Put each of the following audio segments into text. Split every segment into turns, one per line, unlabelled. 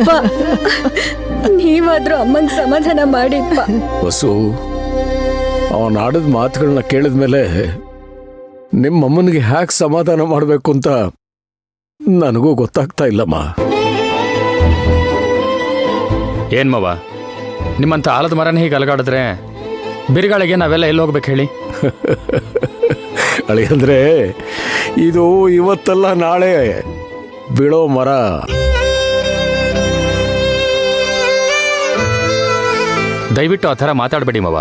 ಅಪ್ಪ, ನೀವಾದ್ರೂ ಅಮ್ಮಂಗೆ ಸಮಾಧಾನ ಮಾಡಿಪ್ಪ.
ವಸು, ಅವನ ಆಡಿದ ಮಾತುಗಳನ್ನ ಕೇಳಿದ್ಮೇಲೆ ನಿಮ್ಮಮ್ಮನಿಗೆ ಹ್ಯಾಕ್ ಸಮಾಧಾನ ಮಾಡಬೇಕು ಅಂತ ನನಗೂ ಗೊತ್ತಾಗ್ತಾ ಇಲ್ಲಮ್ಮ.
ಏನ್ ಮವ, ನಿಮ್ಮಂತ ಆಲದ ಮರನ ಹೀಗೆ ಅಲಗಾಡಿದ್ರೆ ಬಿರುಗಾಳಿಗೆ ನಾವೆಲ್ಲ ಎಲ್ಲಿ ಹೋಗ್ಬೇಕು ಹೇಳಿ?
ಅಳಿಯಂದ್ರೆ ಇದು ಇವತ್ತಲ್ಲ ನಾಳೆ ಬೀಳೋ ಮರ.
ದಯವಿಟ್ಟು ಆ ಥರ ಮಾತಾಡಬೇಡಿ ಮವ.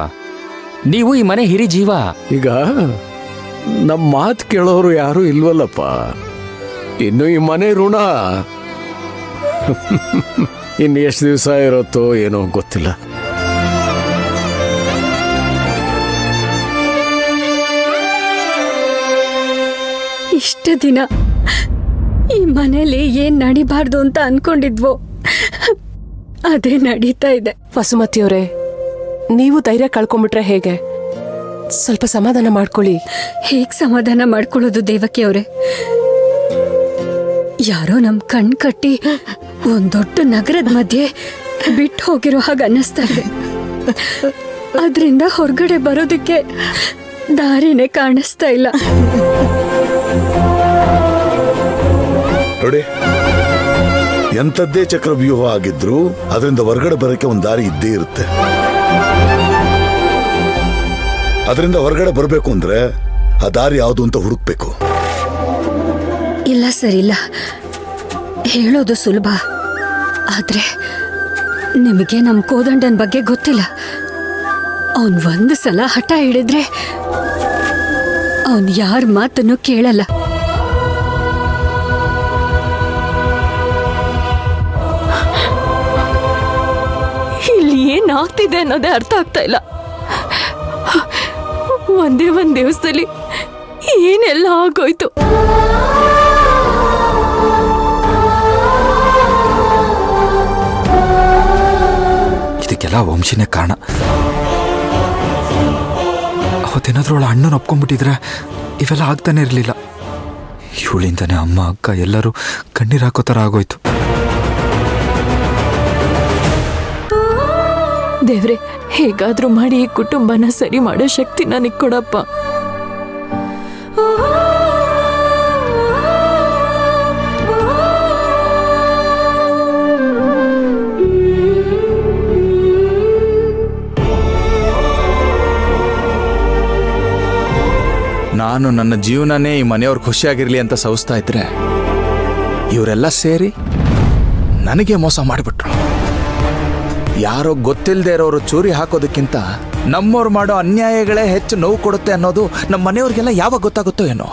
ನೀವು ಈ ಮನೆ ಹಿರಿ ಜೀವ.
ಈಗ ನಮ್ಮ ಮಾತು ಕೇಳೋರು ಯಾರೂ ಇಲ್ವಲ್ಲಪ್ಪ. ಇನ್ನು ಈ ಮನೆ ಋಣ ಇನ್ನು ಎಷ್ಟು ದಿವಸ ಇರುತ್ತೋ ಏನೋ ಗೊತ್ತಿಲ್ಲ.
ಇಷ್ಟು ದಿನ ಈ ಮನೇಲಿ ಏನ್ ನಡಿಬಾರ್ದು ಅಂತ ಅನ್ಕೊಂಡಿದ್ವೋ ಅದೇ ನಡೀತಾ ಇದೆ.
ವಸುಮತಿಯವರೇ, ನೀವು ಧೈರ್ಯ ಕಳ್ಕೊಂಡ್ಬಿಟ್ರೆ ಹೇಗೆ? ಸ್ವಲ್ಪ ಸಮಾಧಾನ ಮಾಡ್ಕೊಳ್ಳಿ.
ಹೇಗ್ ಸಮಾಧಾನ ಮಾಡ್ಕೊಳ್ಳೋದು ದೇವಕಿ ಅವರೇ? ಯಾರೋ ನಮ್ ಕಣ್ ಕಟ್ಟಿ ಒಂದ್ ದೊಡ್ಡ ನಗರದ ಮಧ್ಯೆ ಬಿಟ್ಟು ಹೋಗಿರೋ ಹಾಗೆ ಅನ್ನಿಸ್ತಾ ಇದೆ. ಅದ್ರಿಂದ ಹೊರಗಡೆ ಬರೋದಕ್ಕೆ ದಾರಿನೇ ಕಾಣಿಸ್ತಾ ಇಲ್ಲ.
ನೋಡಿ, ಎಂಥದ್ದೇ ಚಕ್ರವ್ಯೂಹ ಆಗಿದ್ರು ಅದರಿಂದ ಹೊರಗಡೆ ಬರೋಕ್ಕೆ ಒಂದು ದಾರಿ ಇದ್ದೇ ಇರುತ್ತೆ. ಅದರಿಂದ ಹೊರಗಡೆ ಬರಬೇಕು ಅಂದ್ರೆ ಆ ದಾರಿ ಯಾವುದು ಅಂತ ಹುಡುಕ್ಬೇಕು.
ಇಲ್ಲ ಸರ್, ಇಲ್ಲ. ಹೇಳೋದು ಸುಲಭ, ಆದ್ರೆ ನಿಮಗೆ ನಮ್ ಕೋದಂಡನ್ ಬಗ್ಗೆ ಗೊತ್ತಿಲ್ಲ. ಅವನ್ ಒಂದು ಸಲ ಹಠ ಹಿಡಿದ್ರೆ ಅವನ್ ಯಾರ ಮಾತನ್ನು ಕೇಳಲ್ಲ.
ಇಲ್ಲಿ ಏನಾಗ್ತಿದೆ ಅನ್ನೋದೇ ಅರ್ಥ ಆಗ್ತಾ ಇಲ್ಲ. ಒಂದೇ ಒಂದ್ ದಿವಸದಲ್ಲಿ ಏನೆಲ್ಲ ಆಗೋಯ್ತು.
ಇದಕ್ಕೆಲ್ಲ ವಂಶಿನೇ ಕಾರಣ. ಅವತ್ತೇನಾದ್ರೂ ಅವಳ ಅಣ್ಣನ ಒಪ್ಕೊಂಡ್ಬಿಟ್ಟಿದ್ರೆ ಇವೆಲ್ಲ ಆಗ್ತಾನೆ ಇರಲಿಲ್ಲ. ಇವಳಿಂದಾನೆ ಅಮ್ಮ ಅಕ್ಕ ಎಲ್ಲರೂ ಕಣ್ಣೀರು ಹಾಕೋ ಥರ ಆಗೋಯ್ತು.
ದೇವ್ರೆ, ಹೇಗಾದ್ರೂ ಮಾಡಿ ಈ ಕುಟುಂಬನ ಸರಿ ಮಾಡೋ ಶಕ್ತಿ ನನಗೆ ಕೊಡಪ್ಪ.
ನಾನು ನನ್ನ ಜೀವನನೇ ಈ ಮನೆಯವ್ರು ಖುಷಿಯಾಗಿರ್ಲಿ ಅಂತ ಸವಿಸ್ತಾ ಇದ್ರೆ ಇವರೆಲ್ಲ ಸೇರಿ ನನಗೆ ಮೋಸ ಮಾಡಿಬಿಟ್ರು. ಯಾರೋ ಗೊತ್ತಿಲ್ಲದೆ ಇರೋರು ಚೂರಿ ಹಾಕೋದಕ್ಕಿಂತ ನಮ್ಮವ್ರು ಮಾಡೋ ಅನ್ಯಾಯಗಳೇ ಹೆಚ್ಚು ನೋವು ಕೊಡುತ್ತೆ ಅನ್ನೋದು ನಮ್ಮ ಮನೆಯವ್ರಿಗೆಲ್ಲ ಯಾವಾಗ ಗೊತ್ತಾಗುತ್ತೋ ಏನೋ.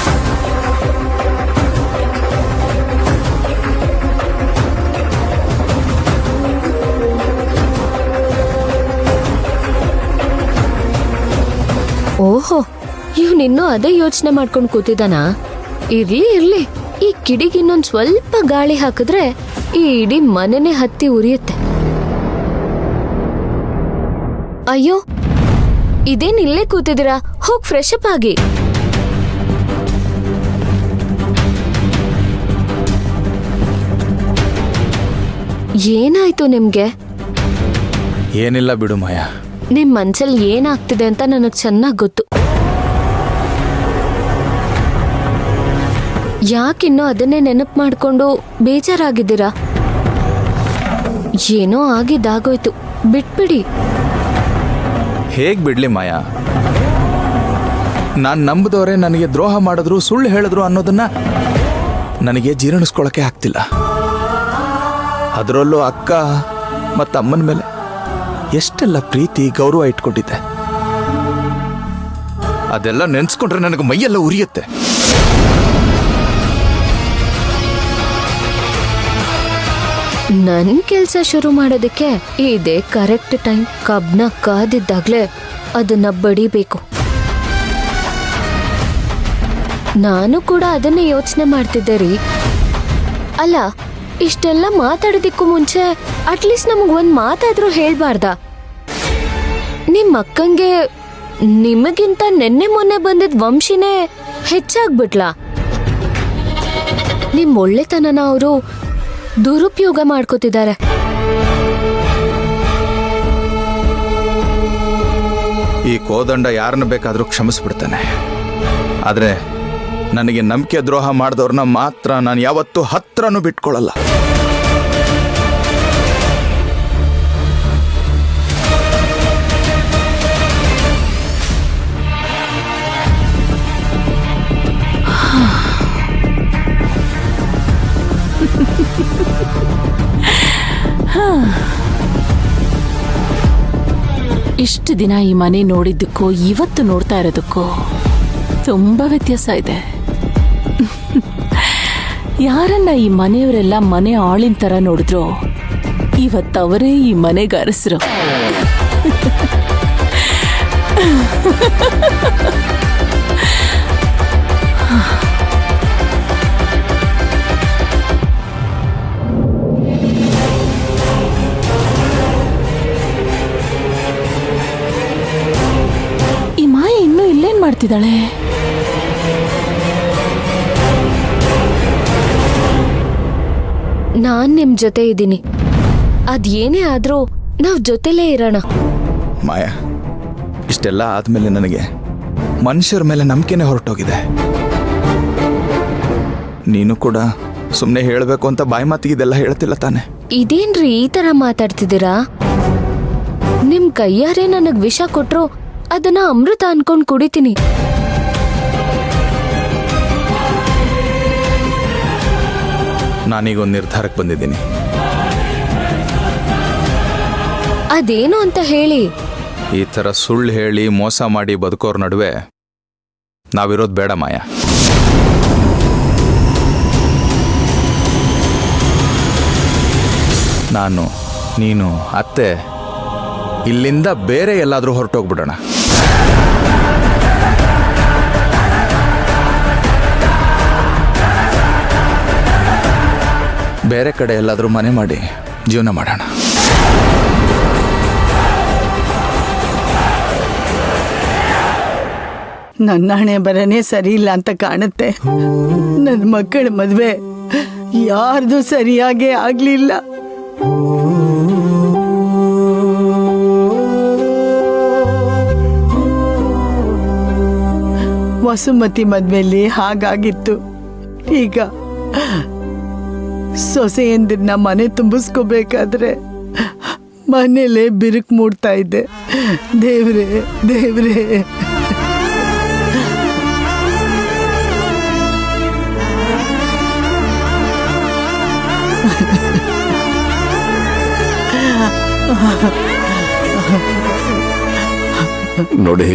ಓಹೋ, ಇವನಿನ್ನೂ ಅದೇ ಯೋಚನೆ ಮಾಡ್ಕೊಂಡು ಕೂತಿದ್ದಾನಾ? ಇರ್ಲಿ, ಈ ಕಿಡಿಗೆ ಇನ್ನೊಂದ್ ಸ್ವಲ್ಪ ಗಾಳಿ ಹಾಕಿದ್ರೆ ಈ ಇಡೀ ಮನೆನೇ ಹತ್ತಿ ಉರಿಯುತ್ತೆ. ಅಯ್ಯೋ, ಇದೇನ್ ಇಲ್ಲೇ ಕೂತಿದ್ದೀರಾ? ಹೋಗ್ ಫ್ರೆಶ್ ಅಪ್ ಆಗಿ. ಏನಾಯ್ತು ನಿಮ್ಗೆ?
ಏನಿಲ್ಲ ಬಿಡು ಮಾಯಾ.
ನಿಮ್ ಮನ್ಸಲ್ಲಿ ಏನಾಗ್ತಿದೆ ಅಂತ ನನಗ್ ಚೆನ್ನಾಗ್ ಗೊತ್ತು. ಯಾಕಿನ್ನೂ ಅದನ್ನೇ ನೆನಪು ಮಾಡ್ಕೊಂಡು ಬೇಜಾರಾಗಿದ್ದೀರಾ? ಏನೋ ಆಗಿದ್ದಾಗೋಯ್ತು, ಬಿಟ್ಬಿಡಿ.
ಹೇಗ್ ಬಿಡ್ಲಿ ಮಾಯಾ? ನಾನು ನಂಬಿದವರೇ ನನಗೆ ದ್ರೋಹ ಮಾಡಿದ್ರು, ಸುಳ್ಳು ಹೇಳಿದ್ರು ಅನ್ನೋದನ್ನ ನನಗೆ ಜೀರ್ಣಿಸ್ಕೊಳಕ್ಕೆ ಆಗ್ತಿಲ್ಲ. ಅದರಲ್ಲೂ ಅಕ್ಕ ಮತ್ತು ಅಮ್ಮನ ಮೇಲೆ ಎಷ್ಟೆಲ್ಲ ಪ್ರೀತಿ ಗೌರವ ಇಟ್ಕೊಂಡಿದ್ದೆ. ಅದೆಲ್ಲ ನೆನ್ಸ್ಕೊಂಡ್ರೆ ನನಗೆ ಮೈಯೆಲ್ಲ ಉರಿಯುತ್ತೆ.
ನನ್ ಕೆಲ್ಸ ಶುರು ಮಾಡೋದಕ್ಕೆ ಇದೇ ಕರೆಕ್ಟ್ ಟೈಮ್. ಕಬ್ನ ಕಾದಿದ್ದಾಗ್ಲೇ ಅದನ್ನ ಬಡಿಬೇಕು. ನಾನು ಕೂಡ ಅದನ್ನೇ ಯೋಚನೆ ಮಾಡ್ತಿದ್ದೆ ರೀ. ಅಲ್ಲ, ಇಷ್ಟೆಲ್ಲ ಮಾತಾಡೋದಿಕ್ಕೂ ಮುಂಚೆ ಅಟ್ಲೀಸ್ಟ್ ನಮಗ್ ಒಂದ್ ಮಾತಾದ್ರೂ ಹೇಳ್ಬಾರ್ದ? ನಿಮ್ ಅಕ್ಕಂಗೆ ನಿಮಗಿಂತ ನೆನ್ನೆ ಮೊನ್ನೆ ಬಂದಿದ್ ವಂಶಿನೇ ಹೆಚ್ಚಾಗ್ಬಿಟ್ಲಾ? ನಿಮ್ ಒಳ್ಳೆತನನ ಅವರು ದುರುಪಯೋಗ ಮಾಡ್ಕೋತಿದ್ದಾರೆ.
ಈ ಕೋದಂಡ ಯಾರನ್ನ ಬೇಕಾದರೂ ಕ್ಷಮಿಸ್ಬಿಡ್ತಾನೆ. ಆದರೆ ನನಗೆ ನಂಬಿಕೆ ದ್ರೋಹ ಮಾಡಿದವ್ರನ್ನ ಮಾತ್ರ ನಾನು ಯಾವತ್ತೂ ಹತ್ರನೂ ಬಿಟ್ಕೊಳ್ಳಲ್ಲ.
ಇಷ್ಟು ದಿನ ಈ ಮನೆ ನೋಡಿದ್ದಕ್ಕೂ ಇವತ್ತು ನೋಡ್ತಾ ಇರೋದಕ್ಕೂ ತುಂಬಾ ವ್ಯತ್ಯಾಸ ಇದೆ. ಯಾರನ್ನ ಈ ಮನೆಯವರೆಲ್ಲ ಮನೆ ಆಳಿನ ತರ ನೋಡಿದ್ರು ಇವತ್ತವರೇ ಈ ಮನೆಗೆ ಅರಸರು. ಈ ಮಾಯ ಇನ್ನೂ ಇಲ್ಲೇನ್ ಮಾಡ್ತಿದ್ದಾಳೆ?
ನಾನ್ ನಿಮ್ ಜೊತೆ ಇದ್ದೀನಿ. ಅದೇನೇ ಆದ್ರೂ ನಾವ್ ಜೊತೆಲೇ ಇರೋಣ.
ಮಾಯಾ, ಇಷ್ಟೆಲ್ಲ ಆದ್ಮೇಲೆ ನನಗೆ ಮನುಷ್ಯರ ಮೇಲೆ ನಂಬಿಕೆನೇ ಹೊರಟೋಗಿದೆ. ನೀನು ಕೂಡ ಸುಮ್ಮನೆ ಹೇಳಬೇಕು ಅಂತ ಬಾಯಿ ಮಾತಿಗೆ ಇದೆಲ್ಲ ಹೇಳ್ತಿಲ್ಲ ತಾನೆ?
ಇದೇನ್ರಿ ಈ ತರ ಮಾತಾಡ್ತಿದ್ದೀರಾ? ನಿಮ್ ಕೈಯಾರೆ ನನಗ್ ವಿಷ ಕೊಟ್ರು ಅದನ್ನ ಅಮೃತ ಅನ್ಕೊಂಡ್ ಕುಡಿತೀನಿ.
ನಾನೀಗೊಂದು ನಿರ್ಧಾರಕ್ಕೆ ಬಂದಿದ್ದೀನಿ.
ಅದೇನು ಅಂತ ಹೇಳಿ.
ಈ ಥರ ಸುಳ್ಳು ಹೇಳಿ ಮೋಸ ಮಾಡಿ ಬದುಕೋರ್ ನಡುವೆ ನಾವಿರೋದು ಬೇಡ ಮಾಯಾ. ನಾನು, ನೀನು, ಅತ್ತೆ ಇಲ್ಲಿಂದ ಬೇರೆ ಎಲ್ಲಾದರೂ ಹೊರಟೋಗ್ಬಿಡೋಣ. ಬೇರೆ ಕಡೆ ಎಲ್ಲಾದರೂ ಮನೆ ಮಾಡಿ ಜೀವನ ಮಾಡೋಣ.
ನನ್ನ ಹಣೆ ಬರನೇ ಸರಿ ಇಲ್ಲ ಅಂತ ಕಾಣುತ್ತೆ. ನನ್ನ ಮಕ್ಕಳ ಮದುವೆ ಯಾರ್ದು ಸರಿಯಾಗೇ ಆಗ್ಲಿಲ್ಲ. ವಸುಮತಿ ಮದ್ವೆಲಿ ಹಾಗಾಗಿತ್ತು. ಈಗ ಸೊಸೆಯಂದಿರನ್ನ ಮನೆ ತುಂಬಿಸ್ಕೋಬೇಕಾದ್ರೆ ಮನೇಲೆ ಬಿರುಕು ಮೂಡ್ತಾ ಇದ್ದೆ. ದೇವ್ರೇ ದೇವ್ರೇ.
ನೋಡಿ,